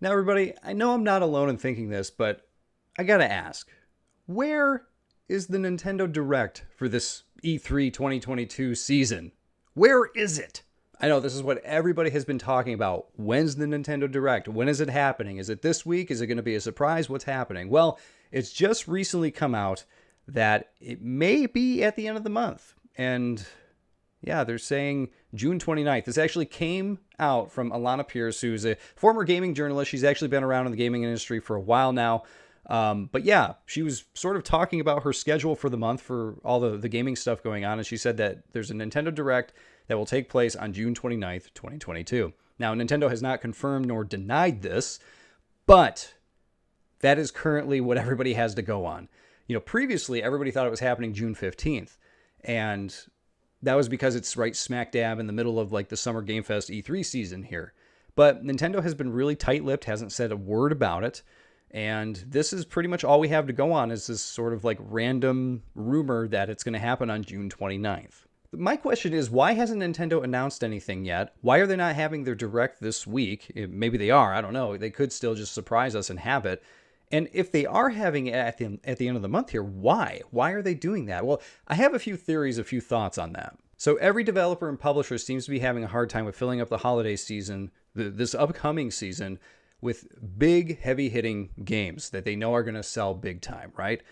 Now, everybody, I know I'm not alone in thinking this, but I gotta ask, where is the Nintendo Direct for this E3 2022 season? Where is it? I know this is what everybody has been talking about. When's the Nintendo Direct? When is it happening? Is it this week? Is it going to be a surprise? What's happening? Well, it's just recently come out that it may be at the end of the month. And yeah, they're saying June 29th. This actually came out from Alana Pierce, who's a former gaming journalist. She's actually been around in the gaming industry for a while now. But yeah, she was sort of talking about her schedule for the month for all the gaming stuff going on. And she said that there's a Nintendo Direct that will take place on June 29th, 2022. Now, Nintendo has not confirmed nor denied this, but that is currently what everybody has to go on. You know, previously, everybody thought it was happening June 15th. And that was because it's right smack dab in the middle of like the Summer Game Fest E3 season here. But Nintendo has been really tight-lipped, hasn't said a word about it. And this is pretty much all we have to go on is this sort of like random rumor that it's going to happen on June 29th. My question is, why hasn't Nintendo announced anything yet? Why are they not having their Direct this week? Maybe they are, I don't know. They could still just surprise us and have it. And if they are having it at the end of the month here, why? Why are they doing that? Well, I have a few theories, a few thoughts on that. So every developer and publisher seems to be having a hard time with filling up the holiday season, this upcoming season, with big, heavy-hitting games that they know are going to sell big time, right?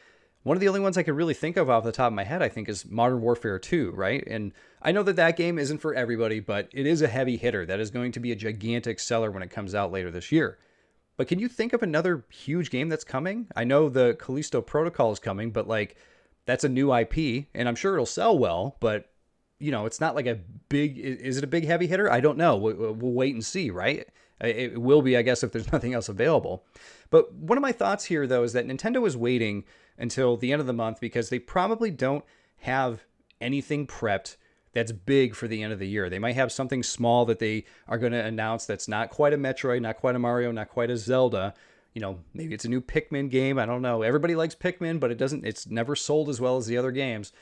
One of the only ones I could really think of off the top of my head, I think, is Modern Warfare 2, right? And I know that that game isn't for everybody, but it is a heavy hitter. That is going to be a gigantic seller when it comes out later this year. But can you think of another huge game that's coming? I know the Callisto Protocol is coming, but like that's a new IP, and I'm sure it'll sell well, but you know, it's not like a big, is it a big heavy hitter? I don't know. We'll wait and see, right? It will be, I guess, if there's nothing else available. But one of my thoughts here, though, is that Nintendo is waiting until the end of the month because they probably don't have anything prepped that's big for the end of the year. They might have something small that they are going to announce that's not quite a Metroid, not quite a Mario, not quite a Zelda. You know, maybe it's a new Pikmin game. I don't know. Everybody likes Pikmin, but it's never sold as well as the other games.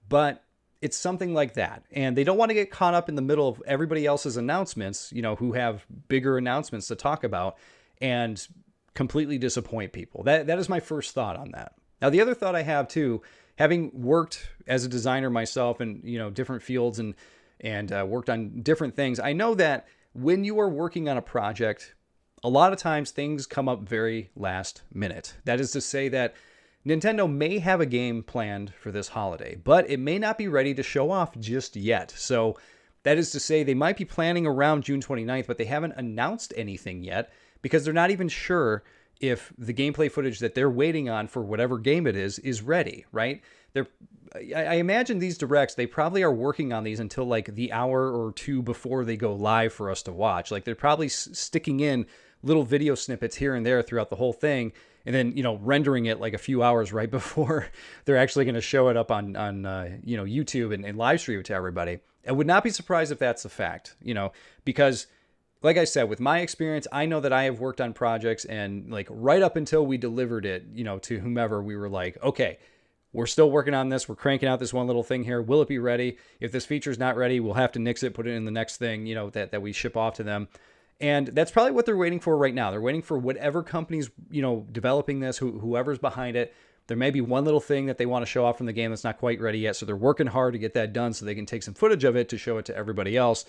But it's something like that. And they don't want to get caught up in the middle of everybody else's announcements, you know, who have bigger announcements to talk about and completely disappoint people. That is my first thought on that. Now, the other thought I have too, having worked as a designer myself in, you know, different fields and worked on different things, I know that when you are working on a project, a lot of times things come up very last minute. That is to say that Nintendo may have a game planned for this holiday, but it may not be ready to show off just yet. So that is to say they might be planning around June 29th, but they haven't announced anything yet because they're not even sure if the gameplay footage that they're waiting on for whatever game it is ready, right? I imagine these directs, they probably are working on these until like the hour or two before they go live for us to watch. Like they're probably sticking in little video snippets here and there throughout the whole thing, and then, you know, rendering it like a few hours right before they're actually going to show it up on you know, YouTube and live stream it to everybody. I would not be surprised if that's a fact, you know, because like I said, with my experience, I know that I have worked on projects and like right up until we delivered it, you know, to whomever, we were like, okay, we're still working on this. We're cranking out this one little thing here. Will it be ready? If this feature's not ready, we'll have to nix it, put it in the next thing, you know, that we ship off to them. And that's probably what they're waiting for right now. They're waiting for whatever company's, you know, developing this, whoever's behind it. There may be one little thing that they want to show off from the game that's not quite ready yet. So they're working hard to get that done so they can take some footage of it to show it to everybody else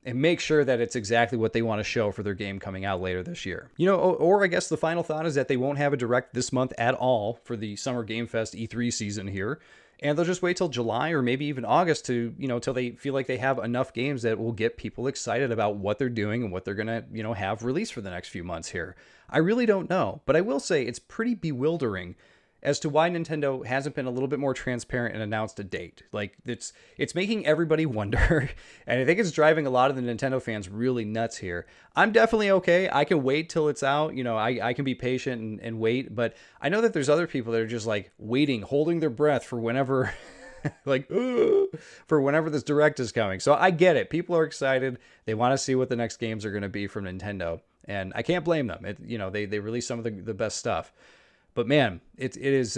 and make sure that it's exactly what they want to show for their game coming out later this year. You know, or I guess the final thought is that they won't have a Direct this month at all for the Summer Game Fest E3 season here. And they'll just wait till July or maybe even August to, you know, till they feel like they have enough games that will get people excited about what they're doing and what they're going to, you know, have released for the next few months here. I really don't know, but I will say it's pretty bewildering as to why Nintendo hasn't been a little bit more transparent and announced a date. Like it's making everybody wonder, and I think it's driving a lot of the Nintendo fans really nuts here. I'm definitely okay. I can wait till it's out. You know, I can be patient and wait, but I know that there's other people that are just like waiting, holding their breath for whenever like for whenever this Direct is coming. So I get it. People are excited. They want to see what the next games are going to be from Nintendo, and I can't blame them. You know, they release some of the best stuff. But man, it is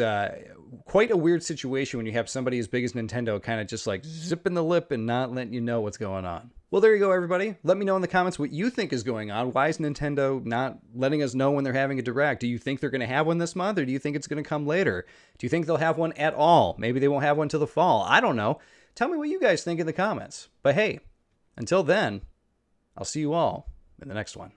quite a weird situation when you have somebody as big as Nintendo kind of just like zipping the lip and not letting you know what's going on. Well, there you go, everybody. Let me know in the comments what you think is going on. Why is Nintendo not letting us know when they're having a Direct? Do you think they're going to have one this month, or do you think it's going to come later? Do you think they'll have one at all? Maybe they won't have one till the fall. I don't know. Tell me what you guys think in the comments. But hey, until then, I'll see you all in the next one.